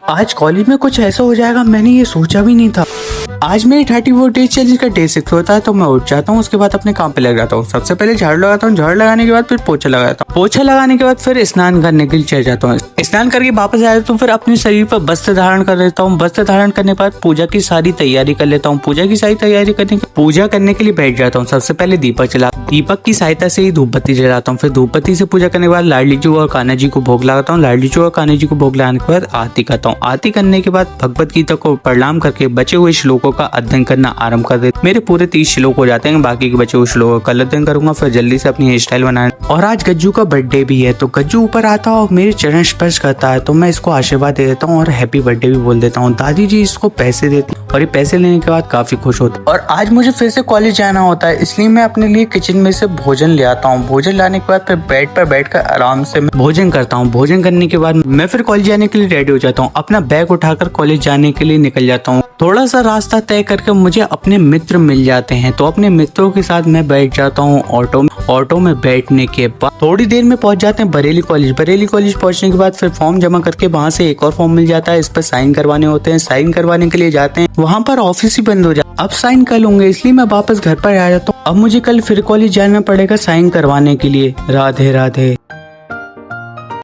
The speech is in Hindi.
आज कॉलेज में कुछ ऐसा हो जाएगा, मैंने ये सोचा भी नहीं था। आज मेरी 30 डेज चैलेंज का डे 6 होता है, तो मैं उठ जाता हूँ, उसके बाद अपने काम पे लग जाता हूँ। सबसे पहले झाड़ू लगाता हूँ, झाड़ू लगाने के बाद फिर पोछा लगाता हूँ, पोछा लगाने के बाद फिर स्नान करने के लिए चले जाता हूँ। स्नान करके वापस आया तो फिर अपने शरीर पर वस्त्र धारण कर लेता हूँ। वस्त्र धारण करने के बाद पूजा की सारी तैयारी कर लेता हूँ। पूजा की सारी तैयारी पूजा करने के लिए बैठ जाता हूँ। सबसे पहले दीपक की सहायता से ही धूपबत्ती जलाता हूँ। फिर धूपबत्ती से पूजा करने के बाद लाडली जी और कान्हा जी को भोग लगाता हूँ। लाडली जी और कान्हा जी को भोग लगाने के बाद आरती करता हूँ। आरती करने के बाद भगवत गीता को प्रणाम करके बचे हुए श्लोकों का अध्ययन करना आरंभ कर देते। मेरे पूरे 30 श्लोक हो जाते हैं, बाकी के बचे हुए श्लोकों का कल अध्ययन करूंगा। फिर जल्दी से अपनी हेयर स्टाइल बनाए। और आज गज्जू का बर्थडे भी है, तो गज्जू ऊपर आता है और मेरे चरण स्पर्श करता है, तो मैं इसको आशीर्वाद दे देता हूँ और हैप्पी बर्थडे भी बोल देता हूँ। दादी जी इसको पैसे देती और ये पैसे लेने के बाद काफी खुश होते। और आज मुझे फिर से कॉलेज जाना होता है, इसलिए मैं अपने लिए किचन में से भोजन ले आता हूँ। भोजन लाने के बाद फिर बेड पर बैठकर आराम से भोजन करता हूँ। भोजन करने के बाद मैं फिर कॉलेज जाने के लिए रेडी हो जाता हूँ। अपना बैग उठाकर कॉलेज जाने के लिए निकल जाता हूँ। थोड़ा सा रास्ता तय करके मुझे अपने मित्र मिल जाते हैं, तो अपने मित्रों के साथ मैं बैठ जाता हूँ ऑटो में बैठने के बाद थोड़ी देर में पहुंच जाते हैं बरेली कॉलेज। बरेली कॉलेज पहुंचने के बाद फिर फॉर्म जमा करके वहां से एक और फॉर्म मिल जाता है, इस पर साइन करवाने होते हैं। साइन करवाने के लिए जाते हैं, वहां पर ऑफिस ही बंद हो जाता है। अब साइन कर लूंगे, इसलिए मैं वापस घर पर आ जाता हूँ। अब मुझे कल फिर कॉलेज जाना पड़ेगा साइन करवाने के लिए। राधे राधे।